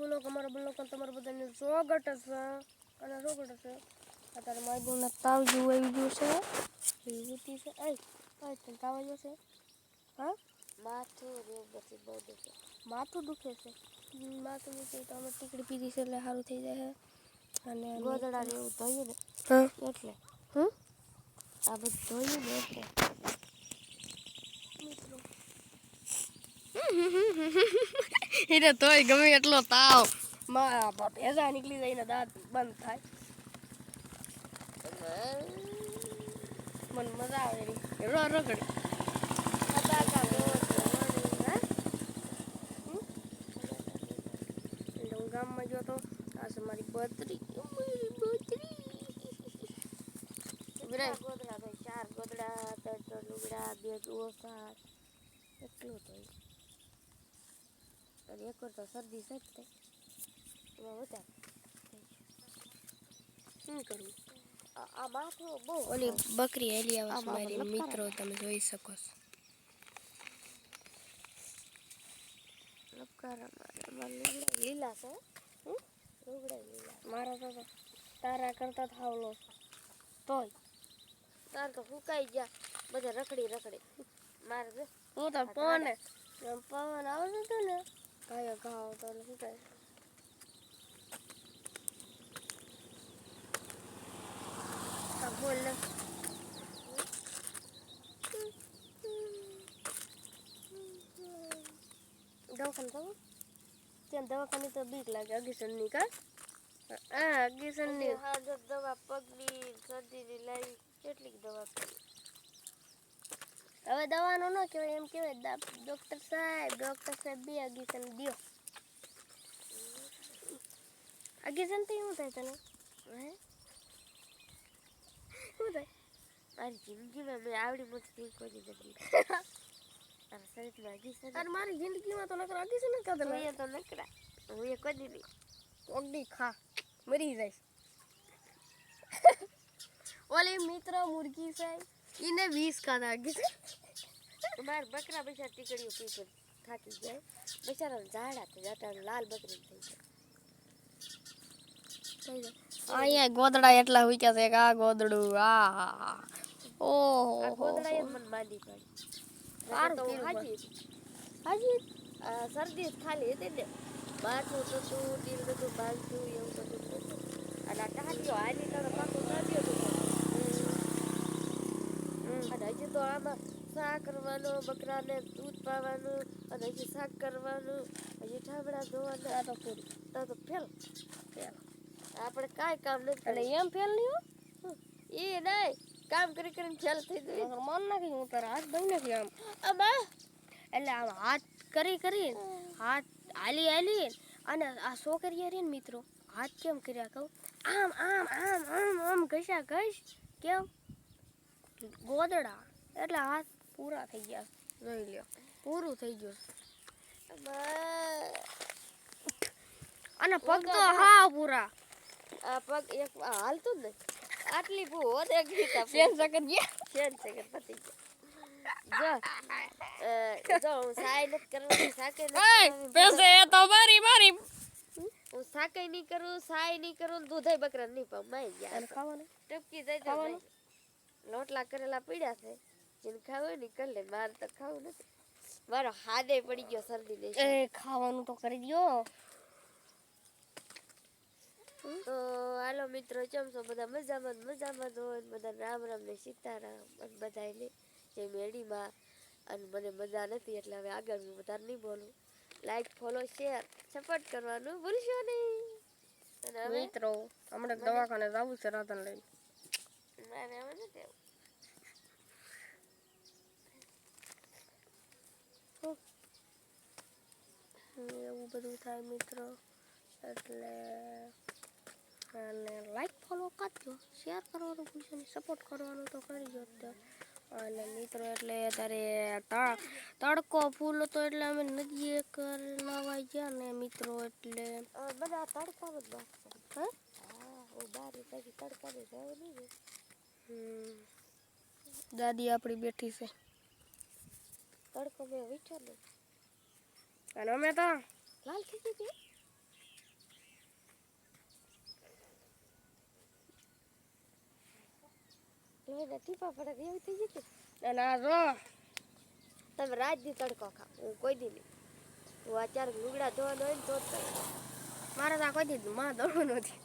બોલો અમારો બ્લોગ તમારું બધાને સ્વાગત છે અને સ્વાગત છે અત્યારે મારી બોલના તાવ જેવું આવી ગયું છે વિભૂતિ છે તને તાવ આવ્યો છે હા માથું દુખે છે માથું દુખે તો અમે ટીકડી પીધી છે એટલે સારું થઈ જાય અને ગોદડા ને એવું ધોયું ને હા એટલે આ બધું ધોયું ને એટલે મિત્રો એને તોય ગમે એટલો તાવ ભેજા નીકળી જાય ને દાંત બંધ થાય મને મજા આવે રગડી હું ગામમાં ગયો તો આ છે મારી બત્રી ગોદડા ભાઈ 4 ગોદડા 3 લુગડા 2 ઓસાર એટલું થયું અને એક વાર તો શરદી છે જ એમાં વધારે શું કરવું આ માથું બહુ ઓલી બકરી હેલી આવે છે મારી મિત્રો તમે જોઈ શકો છો લીલા છે લુગડા લીલા મારા તો તારા કરતા થાવલો તોય તાર તો ફૂકાઈ ગયા બધા રખડી મારે હું તો પવન આવતો હતો ને ગાયો ઘા આવતો એટલે શું કહે બોલ ને દવાખાને જવું ત્યાં દવાખાને તો બીક લાગે અગીસનની કા અગીસનની દવા પગની શરદીની લાવી કેટલીક દવા કરી હવે દવાનો ન કહેવાય એમ કહેવાય ડૉક્ટર સાહેબ બે અગીસન દ્યો અગીસન તો શું થાય તને શું થાય મારી જિંદગીમાં મેં આવડી મોટી કોઈ નથી તારા શરીરમાં અગીસન અરે મારી જિંદગીમાં તો નકર અગીસન જ કાઢે હું તો નકરા હું એ કોઈ નહીં ઓગડી ખા મરી જાય ઓલી મિત્ર મુર્ગી છે એને 20 ખાધા અગીસન મારા બકરા બિચારા ટીકડીઓ પી થાકી જાય બિચારા ઝાડા થઈ જાય લાલ બકરી થઈ જાય અહીંયા ગોદડા એટલા હુક્યા છે કે આ ગોદડું આ ઓહો ગોદડા એ મને માંડી પડી હાજી શરદી ખાલી હતી ને માથું થતું દિલ બધું બાંધતું એવું બધું થતું અને આ ટાંટીઓ હાલી તો પાકું કાઢ્યો હતો અને હજી તો આમાં શાક કરવાનું બકરાને દૂધ પાવાનું અને હજી શાક કરવાનું હજી ઠાબડા ધોવાના આ તો પૂરું તો ફેલ આપણે કાંઈ કામ નથી એટલે એમ ફેલ નહીં એ નહીં કામ કરી કરીને ફેલ થઈ જાય મન નાખી હું તારા હાથ ભાઈ નથી આમાં એટલે આમ હાથ કરી હાથ હાલી અને આ છોકરીઓ રહી ને મિત્રો હાથ કેમ કર્યા કહું આમ ઘસ્યા ઘસ કેમ ગોદડા એટલે હાથ પૂરા થઈ ગયા જોઈ લ્યો પૂરું થઈ ગયું અને પગ તો હા પૂરા આ પગ એક હાલતું જ નહીં આટલી ભૂ હોત એક ગીતા સેન સેકન્ડ પતી ગયા જો હું સાય નથી કરવાની સાકે નથી તો મારી હું સાકે નહીં કરું સાય નહીં કરું દૂધય બકરા નહીં પાઉં માઈ ગયા અને ખાવાનું ટપકી જાય તો લોટલા કરેલા પીડ્યા છે જેને ખાવું ને કરી લે મારે તો ખાવું નથી મારો હાથે પડી ગયો શરદી દે ખાવાનું તો કરી દો તો હાલો મિત્રો કેમ છો બધા મજામાં હોય બધા રામ ને સીતારામ અને બધાને જે મેળીમાં અને મને મજા નથી એટલે હવે આગળ હું વધારે નહીં બોલું લાઈક ફોલો શેર સપોર્ટ કરવાનું ભૂલશો નહીં અને હવે મિત્રો હમણાં દવાખાને જવું છે રાતન લઈને મારે હવે નથી એવું બધું થાય મિત્રો એટલે અને લાઈક ફોલો કરજો શેર કરવાનું ભૂલશો નહીં સપોર્ટ કરવાનું તો કરજો અને મિત્રો એટલે અત્યારે તડકો ફૂલ હતો એટલે અમે નદીએ નવાઈ ગયા ને મિત્રો એટલે બધા તડકા જ બાદ છે હા બાર પછી તડકા ને જવું નહીં દાદી આપણી બેઠી છે તડકો મેં વીઠો ને અને અમે તો લાલ થઈ ગઈ પાણીના ટીપા પડે એવી થઈ જતી. અને આ જો તમે રાત દી તડકો ખાવ, હું કોઈ દી નહીં. હું અત્યારે લુગડા ધોવાનું હોય ને તો જ તડકો. મારે તો આ કોઈ દી માં દોડવું નથી.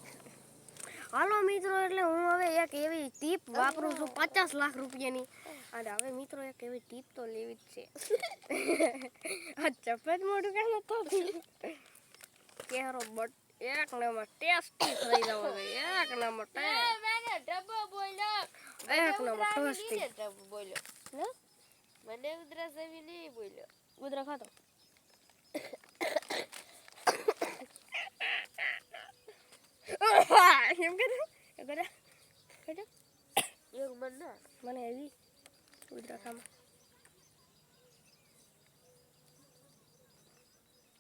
હાલો મિત્રો, એટલે હું હવે એક એવી ટીપ વાપરું છું 50 લાખ રૂપિયાની. અને હવે મિત્રો એક એવી ટીપ તો લેવી જ છે. આ ચપેટ મોઢું કેમ થતું? કેરો બટ એક નંબર ટેસ્ટી થઈ જવો જોઈએ. એક નંબર મેને ડબ્બો બોલ્યો. એક નંબર ટેસ્ટી. ડબ્બો બોલ્યો. ને મને ઉધરસ એવી નહીં બોલ્યો. ગુદરા ખાતો. એમ કે એવું મન ના. મને એવી ગુદરા ખામાં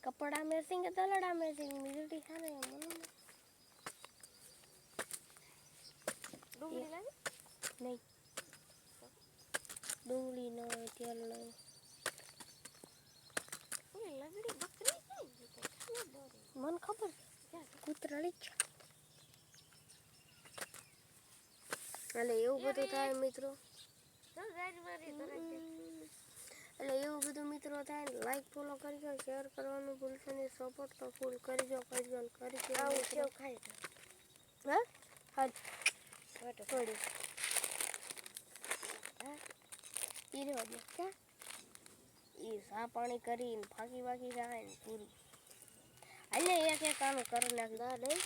કપડા મેસિંગ કે તલડા મેસિંગ મીઠી ખાને મને ડુંગળી લાગે? નહીં. ડુંગળી નો તેલ નો ઓય લંગડી બકરી છે. મને ખબર છે કૂતરાળી જ છે. એટલે એવું બધું થાય મિત્રો. એટલે એવું બધું મિત્રો થાય ને લાઈક ફોલો કરજો, શેર કરવાનું ભૂલશો નહીં, સપોર્ટ તો ફૂલ કરજો ને કરજો. આવું સેવ ખાય છે. હા હા વાટો. થોડી ઈ રહ્યો દે ક્યાં ઈ સા પાણી કરીને ફાકી વાકી જાય ને પૂરી. એટલે એક એક કામ કરી નાખ. ના નહીં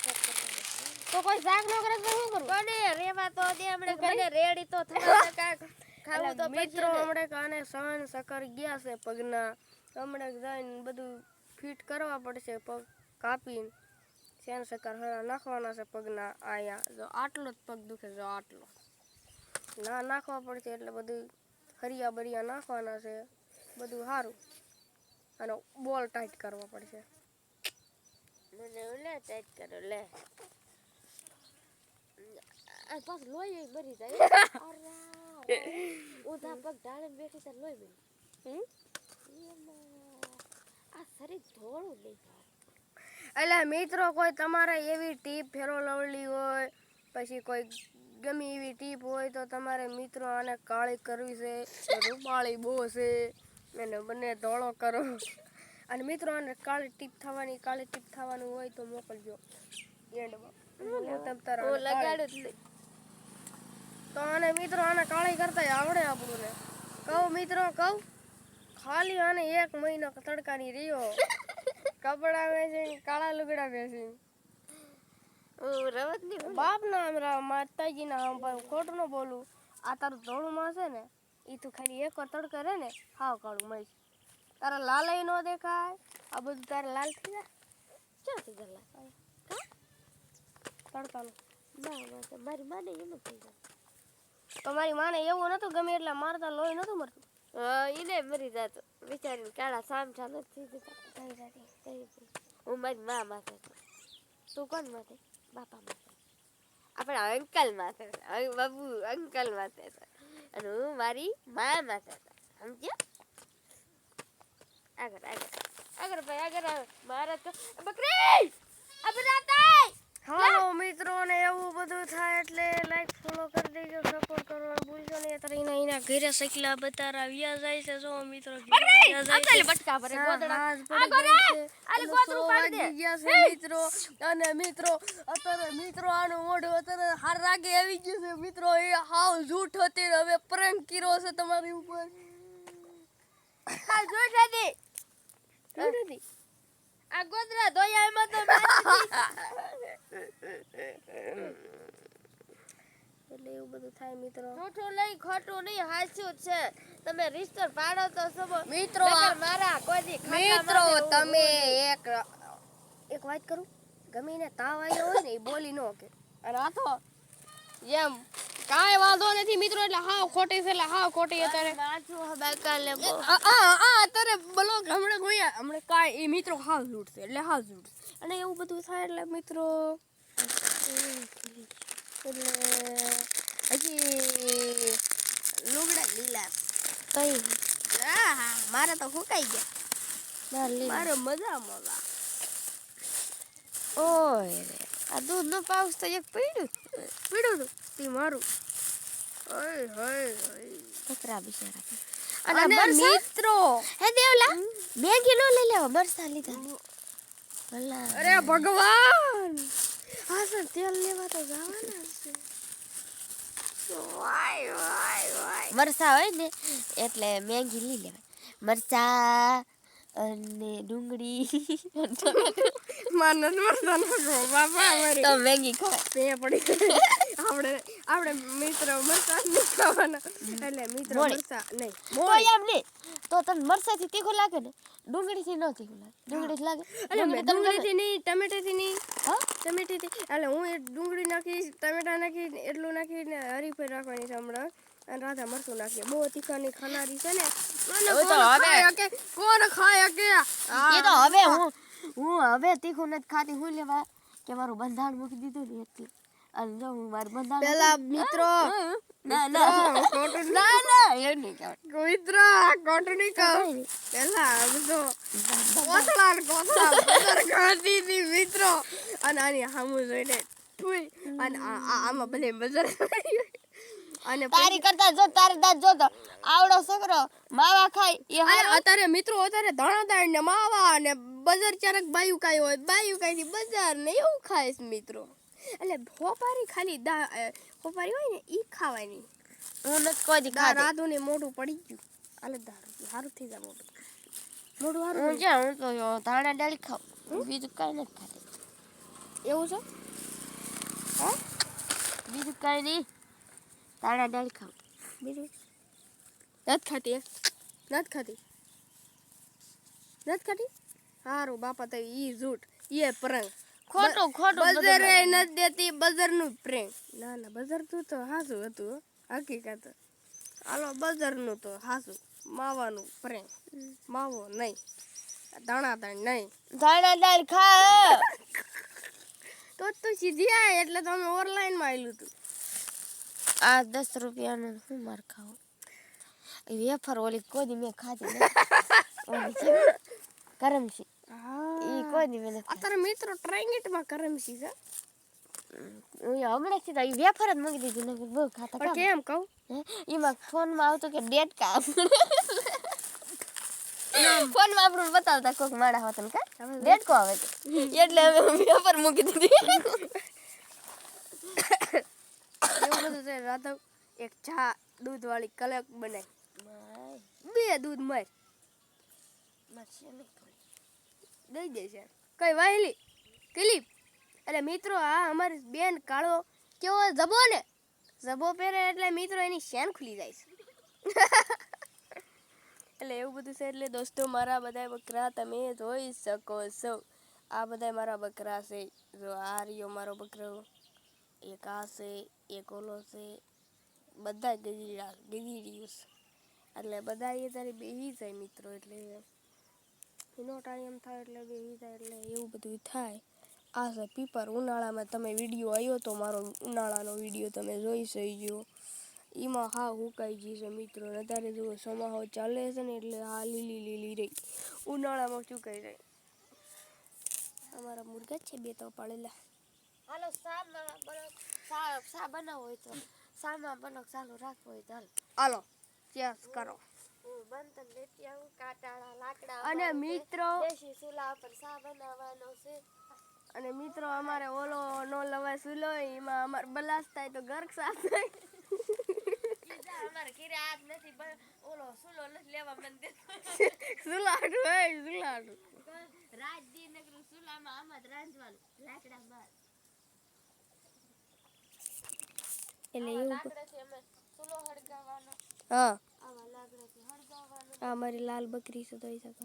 તો કોઈ શાક ન કરે તો શું કરું? કોને રેવા તો દે હમણે મને રેડી તો થવા કાક ખાવું તો મિત્રો હમણે કાને સહન સકર ગયા છે પગના. હમણે જઈને બધું ફિટ કરવા પડશે. પગ કાપીને સહન સકર હરા નાખવાના છે પગના. આયા જો આટલો જ પગ દુખે, જો આટલો ના નાખવા પડશે. એટલે બધું હરિયા બરિયા નાખવાના છે, બધું સારું. અને બોલ ટાઈટ કરવા પડશે. મને લે ટાઈટ કરો લે. આ પાસ લોહી મરી જાય. ઉધા પગ ઢાળે બેઠી તાર લોહી મરી. આ શરીર ધોળું નહીં થાય. એટલે મિત્રો કોઈ તમારે એવી ટીપ ફેરો લવલી હોય, પછી કોઈ ગમે એવી ટીપ હોય તો તમારે મિત્રો આને કાળી કરવી છે, રૂપાળી બહુ છે, એને બંને ધોળો કરો. અને મિત્રો આને કાળી ટીપ થવાનું હોય તો મોકલજો એન્ડમાં. હું તમ તારા હું લગાડું જ નહીં. તો આને મિત્રો આને કાળી કરતા આવડે આપણું ને. કહું મિત્રો કહું, ખાલી આને 1 મહિનો તડકાની રહ્યો, કપડા વેચી કાળા લુગડા વેચી હું રવત નહીં. બાપ ના માતાજી ના ખોટું ન બોલું. આ તારું ધોળું માં છે ને, એ તું ખાલી એક વાર તડકે રહે ને હાવ કાળું મળી. તારા લાલય નો દેખાય. આ બધું તારે લાલ થઈ જાય. ક્યાંથી ગલા તડકાનું ના મારી માને એમ જ થઈ જાય. તો મારી માને એવું નતું ગમે એટલે મારતા લોહી નતું મરતું. એને મરી જાતો બિચારીને કાળા સામઠા નથી થઈ જતા. હું મારી મા માથે છું. તું કોણ માથે? બાપા માથે. આપણા અંકલ માથે છે. બાબુ અંકલ માથે છે. અને હું મારી મા માથે છે. સમજ્યા? આગળ ભાઈ આગળ. મારા તો બકરી આ બધા હાલો મિત્રો ને એવું બધું થાય એટલે લાઈક ફોલો કરી દેજો, સપોર્ટ કરવાનું ભૂલશો નહીં. અત્યારે એના ઘરે સકલા બતારા વ્યા જાય છે. જો મિત્રો બટકા ભરે ગોદડા મિત્રો. અને મિત્રો અત્યારે મિત્રો આનું મોઢું અત્યારે હાર રાગે આવી ગયું છે મિત્રો. એ હાવ જૂઠ હતી, હવે પ્રેન્ક કર્યો છે તમારી ઉપર. જૂઠ હતી. આ ગોદડા ધોયા એમાં તો એટલે એવું બધું થાય મિત્રો. જૂઠું નહીં ખોટું નહીં હાચું છે. તમે રિશ્તો પાડો તો સબો મિત્રો મારા કોઈ દી મિત્રો તમે એક વાત કરું, ગમે ને તાવ આવ્યો હોય ને એ બોલી નો કે. અને આ તો એમ કાંઈ વાંધો નથી મિત્રો. એટલે હાવ ખોટી છે, એટલે હાવ ખોટી. અત્યારે અત્યારે બોલો હમણાં કાંઈ એ મિત્રો હાવ લૂટશે, એટલે હાવ લૂટશે. અને એવું બધું થાય એટલે મિત્રો એટલે હજી લુગડા લીલા કઈ હા મારે તો ફૂકાઈ ગયા. મારે મજા મોલા. ઓય રે આ દૂધ નો પાઉસ તો એક પીડ્યું હતું તે મારું. કકરા બિચારા અને મિત્રો હે દેવલા મેગી નો લઈ લેવા મરસા લીધા ભલા અરે ભગવાન હા સર તેલ લેવા તો જવાના છે વાય મરસા હોય ને એટલે મેગી લઈ લેવાય મરસા અને ડુંગળી માનસ મરસા નો બાપા મારી તો મેગી ખાય પે પડી આપણે મિત્ર મરસા નહીં ખાવાના એટલે મિત્ર મરસા નહીં તો એમ નહીં તો તને મરસાથી તીખું લાગે ને ડુંગળીથી ન તીખું લાગે ડુંગળીથી લાગે એટલે ડુંગળીથી નહીં ટમેટાથી નહીં હા ટમેટાથી એટલે હું એ ડુંગળી નાખીશ ટમેટા નાખીને એટલું નાખીને હરીફાઈ રાખવાની છે હમણાં અને રાધા મરચું નાખીએ બહુ તીખાની ખાનારી છે ને કોણ ખાય કે એ તો હવે હું હવે તીખું નથી ખાતી હું લેવા કે મારું બંધાણ મૂકી દીધું ને એટલે અને જો હું મારું બંધાણ પેલા મિત્રો ના એ નહીં કહેવાય મિત્ર કોટું નહીં કહું પેલા તો કોથળા બજાર ખાતી હતી મિત્રો અને આની સામું જોઈને ઠુઈ અને આમાં ભલે બજાર અને તારી કરતા જો તારી દાંત જો તો આવડો છોકરો માવા ખાય એ અરે અત્યારે મિત્રો અત્યારે ધણાદાળ ને માવા ને બજાર ચારક બાયું કાઈ હોય બાયું કાઈ બજાર ને એવું ખાઈશ મિત્રો એટલે હોપારી ખાલી હોપારી હોય ને ઈ ખાવાની હું નથી કોઈ દી ખાતી રાધુ ને મોઢું પડી ગયું આલે દારૂ સારું થઈ જાય મોઢું સારું હું જ્યાં હું તો ધાણા ડાળી ખાઉં બીજું કાંઈ નથી ખાતી એવું છે હા બીજું કાંઈ નહીં ધાણા ડાળી ખાઉં બીજું નથી ખાતી નથી ખાતી સારું બાપા તો ઈ ઝૂઠ ઈ પ્રંગ ખોટું બજારે નથી દેતી બજારનું પ્રેમ ના બજારનું તો હાસું હતું હકીકત હાલો બજારનું તો હાસું માવાનું પ્રેમ માવો નહીં દાણા નહીં ધાણા ડાળી ખા તો તું સીધી આય એટલે તમે ઓનલાઈનમાં આવેલું હતું આ 10 રૂપિયાનું હું માર ખાવું એ વેફર ઓલી કોઈ દી મેં ખાધી ઓલી છે કરમસી એ કોઈ દી મેં અત્યારે મિત્રો ટ્રાયંગેટમાં કરમસી છે હમણાં સીધા એ વેફર જ મૂકી દીધી ને બહુ ખાતા પણ કેમ કહું એમાં ફોનમાં આવતું કે ડેટ કા ફોનમાં આપણું બતાવતા કોઈક માળા હોતા ને કા ડેટ કો આવે એટલે અમે વેફર મૂકી દીધી એવું બધું છે રાધવ એક ચા દૂધ વાળી કલક બનાવી 2 દૂધ માર દઈ દે છે કઈ વાહેલી ક્લિપ એટલે મિત્રો આ અમારી બેન કાળો કેવો જબો ને જબો પહેરે એટલે મિત્રો એની શેન ખુલી જાય છે એટલે એવું બધું છે એટલે દોસ્તો મારા બધા બકરા તમે જોઈ શકો છો આ બધા મારા બકરા છે જો આ રહ્યો મારો બકરો એક આ છે એક ઓલો છે બધા ગીરીયું છે એટલે બધા એ તારી બેહી જાય મિત્રો એટલે એનો ટાઈમ એમ થાય એટલે બેહી જાય એટલે એવું બધું થાય આ છે પીપર ઉનાળામાં તમે વિડીયો આવ્યો તો મારો ઉનાળાનો વિડીયો તમે જોઈ શકજો એમાં હા હુકાઈ ગઈ છે મિત્રો અત્યારે જો સમાહો ચાલે છે ને એટલે હા લીલી રહી ઉનાળામાં ચૂકાઈ જાય અમારા મુર્ગા છે 2 તો પાડેલા હાલો સા બનાવો હોય તો સામાં બનક ચાલુ રાખવો હોય તો હાલો ચેસ કરો બનતન લેતી આવું કાટાળા લાકડા અને મિત્રો દેશી ચૂલા પર સા બનાવવાનો છે અને મિત્રો અમારે ઓલો નો લવાય સુલો એમાં અમાર બલાસ થાય તો ઘર સાફ થાય અમારે ઘરે આગ નથી ઓલો સુલો નથી લેવા મન દે સુલાડું હોય સુલાડું રાત દી નગર સુલામાં આમાં જ રાંધવાનું લાકડા બાર એટલે એવું લાકડાથી અમે સુલો હળગાવવાનો હા આવા લાકડાથી હળગાવવાનો આ મારી લાલ બકરી છે જોઈ શકો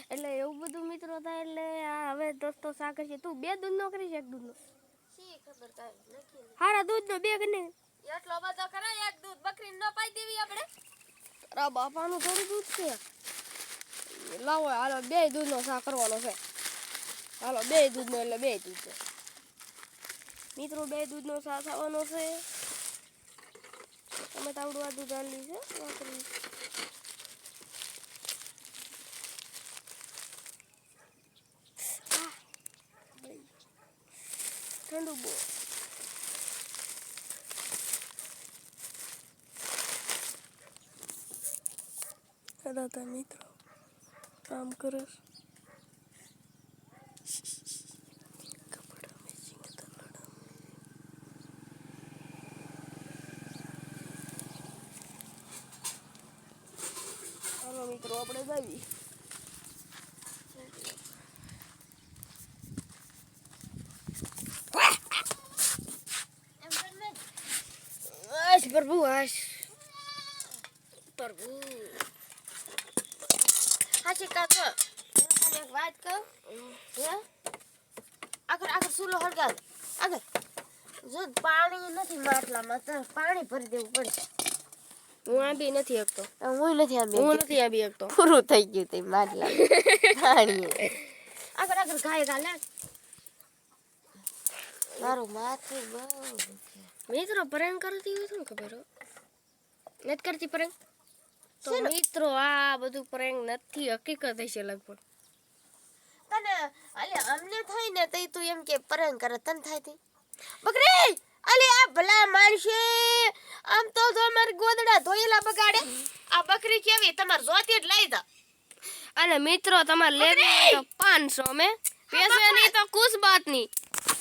એટલે એવું બધું મિત્રો થાય એટલે આ હવે દોસ્તો સાકર છે તું 2 દૂધ નો કરીશ 1 દૂધ નો શી ખબર કાઈ નથી હારા દૂધ નો 2 ગને એટલો બધો કરાય એક દૂધ બકરી ન પાઈ દેવી આપણે તારા બાપાનું થોડું દૂધ છે લાવો હાલો 2 દૂધ નો સા કરવાનો છે હાલો 2 દૂધ નો એટલે 2 દૂધ છે મિત્રો 2 દૂધ નો સા થવાનો છે તમે તાવડું આ દૂધ આલી છે વાપરી ઠંડુ બહુ લડાતા મિત્રો કામ કરે હાલો મિત્રો આપણે જાવી આશ પ્રભુ આશ પ્રભુ હાચી કાકો હું તને એક વાત કહું હે આગળ સુલો હળગાવ આગળ જો પાણી નથી માટલામાં તો પાણી ભરી દેવું પડશે હું આંબી નથી શકતો હું નથી આંબી શકતો પૂરું થઈ ગયું તે માટલા પાણી આગળ ગાય ગાલે મારું માથું બહુ દુખે મિત્રો પ્રેંગ કરતી હોય તો ખબર હો નથી કરતી પ્રેંગ તો શેનો? મિત્રો આ બધું પ્રેંગ નથી હકીકત હશે લગભગ તને અલે અમને થાય ને તઈ તું એમ કે પરંગ કરે તને થાય તી બકરી અલે આ ભલા માણસે આમ તો જો મારી ગોદડા ધોયેલા બગાડે આ બકરી કેવી તમાર જોતી જ લઈ જા અને મિત્રો તમારે લેવી હોય તો 500 में पैसे नहीं तो कुछ बात नहीं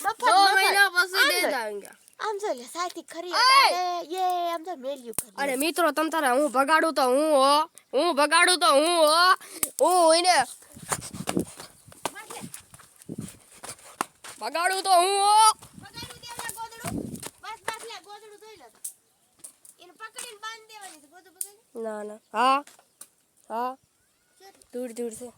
મફત 2 મફત. महीना પછી આમ દે જો. દાંગા આમ જો લે સાયથી ખરી અડાડે યે આમ તો મેલ્યું કરી અને મિત્રો તમ તારે હું ભગાડું તો હું હો હું ભગાડું તો હું હો હું હોય ને ભગાડું તો હું હો બગાડું દે લે ગોદડું બસ બસ લે ગોદડું ધોઈ લે એને પકડીને બાંધ દેવાની છે ગોદડું બગાડી ના ના હા હા દૂર દૂર છે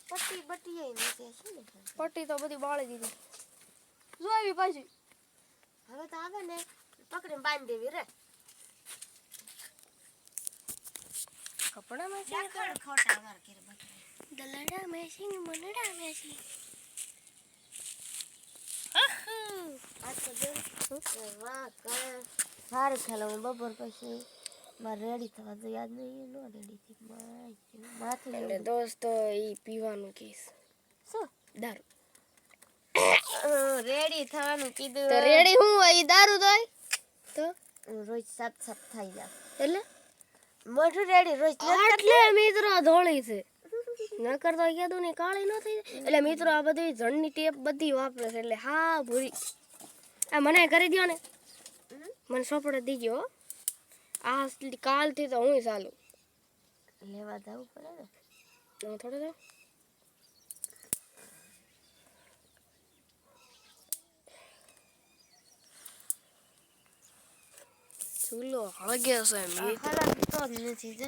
પટ્ટી બટ્ટી એ નથી શું ને પટ્ટી તો બધી બાળી દીધી જો આવી પાછી હવે તો આવે ને પકડીને બાંધી દેવી રે કપડામાં દેખાડ ખોટા વાર કરે બકરી દલડા મેસિંગ મનડા મેસિંગ આ તો જો વાહ કરે સારું ખેલો હું બપોર પછી મારે રેડી થવા તો યાદ નહીં નો રેડી થઈ માથું એટલે દોસ્તો ઈ પીવાનું કેસ શું દારૂ રેડી થવાનું કીધું તો રેડી હું ઈ દારૂ દોય તો રોજ સાત સાત થઈ જા એટલે મોઢું રેડી રોજ આટલે મિત્રો ધોળી છે નકર તો કીધું ને કાળી ન થઈ જાય એટલે મિત્રો આ બધી જણની ટેપ બધી વાપરે છે એટલે હા ભૂરી આ મને કરી દ્યો ને મને સોપડે દીજો હો. આ કાલથી તો હું ચાલુ લેવા જવું પડે ને હું થોડો તો ચૂલો હળગે છે મિત્રો હલાવી તો જ નથી જે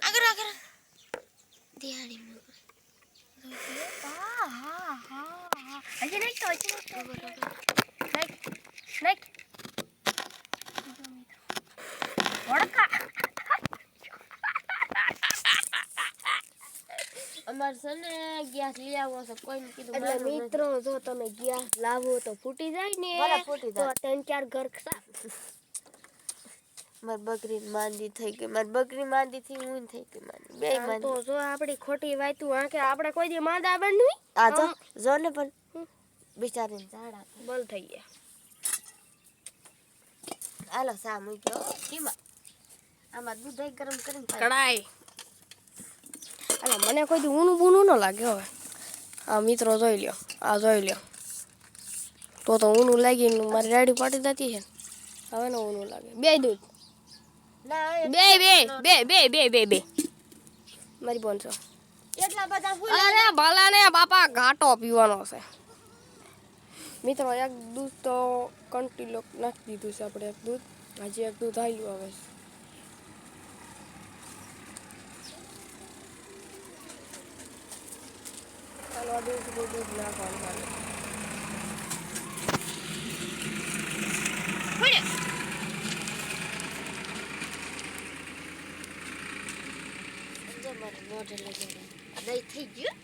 આગળ આગળ દિહાડી હા હા હા હજી નહીં તો હજી નહીં વડકા અમાર છે ને ગેસ લઈ આવો છે કોઈને કીધું એટલે મારું નથી. મિત્રો જો તમે ગેસ લાવો તો ફૂટી જાય ને ભલે ફૂટી તો જાય. 3-4 ઘર સાફ મારી બકરી માંદી થઈ ગઈ મારી બકરી માંદી થઈ હું થઈ ગઈ માંદી બે આમ માંદી તો જો આપણી ખોટી વાતું આંકે આપણે કોઈ દી માંદા બનવી આ જો જો ને પણ બિચારીને ઝાડા બલ થઈ ગયા હાલો સા મૂક્યો કીમાં આમાં દૂધ ગરમ કરીને પાઈ. કડાઈ અલા મને કોઈ દી ઊનું બૂનું ન લાગે હવે આ મિત્રો જોઈ લ્યો આ જોઈ લ્યો તો ઊનું લાગીને મારી રાડી પાટી જતી છે ને હવે ને ઊનું લાગે બે દૂધ ના બે બે બે બે બે બે બે મારી બોન છો એટલા બધા ફૂલ અરે ભલા ને બાપા ઘાટો પીવાનો છે મિત્રો એક દૂધ તો કન્ટિન્યુ નાખી દીધું છે આપણે એક દૂધ હજી એક દૂધ આવ્યું હવે ચાલો આ દૂધ નાખવાનું ચાલે જે મારે મોઢે લગાડે આ દહીં થઈ ગયું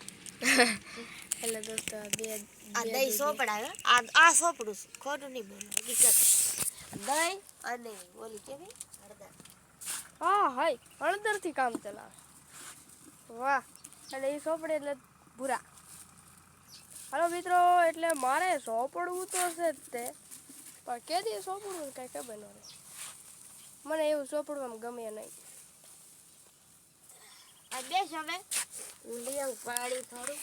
એટલે દોસ્તો આ બે આ દહીં સોપડાવે આ સોપડું છે ખોટું નહીં બોલું હકીકત દહીં અને ઓલી કેવી હળદર હા હાય હળદરથી કામ ચલાવે વાહ એટલે એ સોપડે એટલે ભૂરા હાલો મિત્રો, એટલે મારે સોંપડવું તો છે જ તે, પણ કેદી સોંપડવું કાંઈ ખબર ન રહે. મને એવું સોંપડવામાં ગમે નહીં. આ બેસ હવે ઊંડિયા પાડી થોડું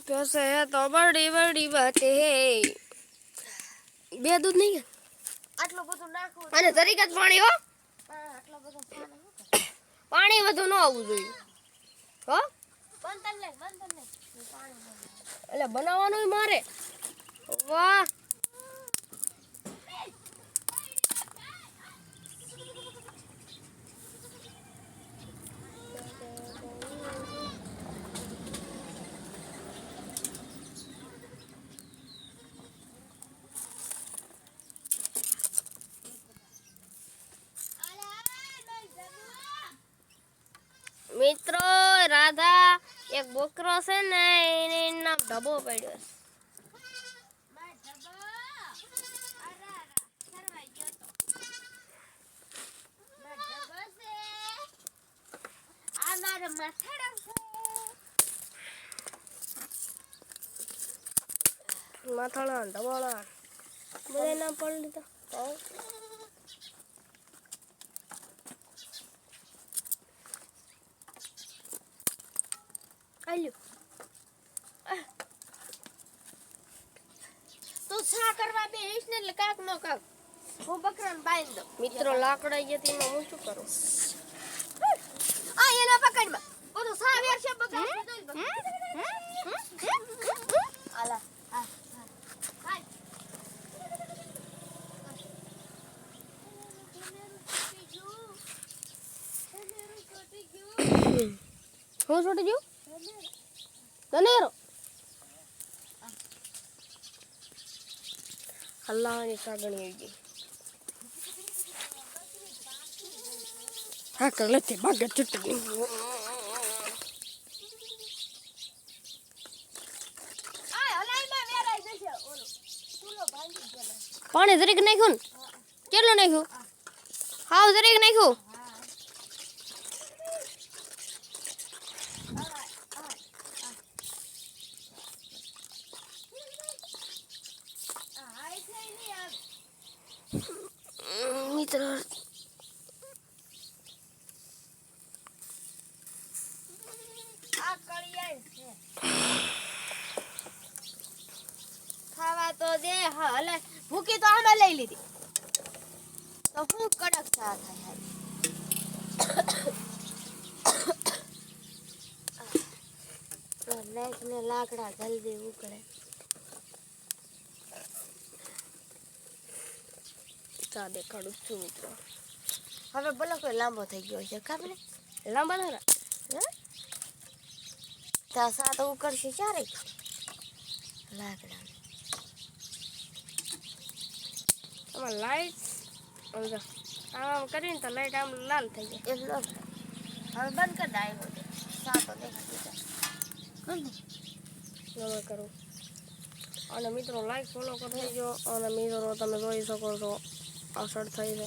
कैसे है तो बड़ी बात है. બે દૂધ નહીં આટલું બધું નાખવું અને તરીકે જ પાણી હો. આટલો બધો પાણી વધુ ન આવવું જોઈએ હો. બંધ લે પાણી એટલે બનાવવાનું મારે. વાહ, મિત્રો રાધા એક બોકરો છે ને એનું નામ ઢબો પડ્યો છે. માથાળા ઢબોળા બધા નામ પડી લીધા. આલ્યો તું શા કરવા બે ને એટલે કાક નો કાક હું બકરાને બાંધી દઉં. મિત્રો લાકડા જતી માં હું શું કરું? આ એના પકડમાં બધું સાવેર છે બકરા આલા આ હાલ હું છોટી ગયું ધનેરો હલ્લાની સાગણી આવી ગઈ. હા કલથી ભાગે ચૂંટણી. પાણી જરીક નાખ્યું ને? કેટલું નાખ્યું? હાવ જરીક નાખ્યું. મિત્રો આ કળિયાળ છે ખાવા તો દે. હા હલે ભૂકી તો આમાં લઈ લીધી તો હું કડક ચા થાય. નેક ને લાકડા જલ્દી ઉકળે. ચા દેખાડું છું મિત્રો. હવે બોલો કોઈ લાંબો થઈ ગયો છે ખબર લાંબા ના ત્યાં સા તો ઉકળશે ચારે લાકડા. આમાં લાઈટ આમ કરીને તો લાઈટ આમ લાલ થઈ જાય. એટલો હવે બંધ કરી દે. સા તો દેખાતી નવા કરું. અને મિત્રો લાઈક ફોલો કરી દેજો. અને મિત્રો તમે જોઈ શકો છો અસર થઈ છે.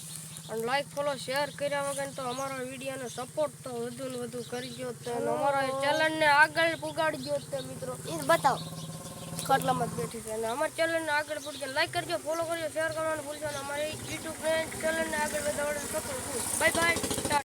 અને લાઈક ફોલો શેર કર્યા વગર તો અમારા વિડીયોને સપોર્ટ તો વધુ ને વધુ કરજો. તો અમારા ચેનલને આગળ પુગાડજો. તે મિત્રો એ બતાવો ખાટલામાં જ બેઠી છે. અને અમારા ચેનલને આગળ પૂરજો. લાઈક કરજો, ફોલો કરજો, શેર કરવાનું ભૂલશો. અને અમારી યુટ્યુબ ચેનલને આગળ વધારવાનું સપોર્ટ. Bye bye.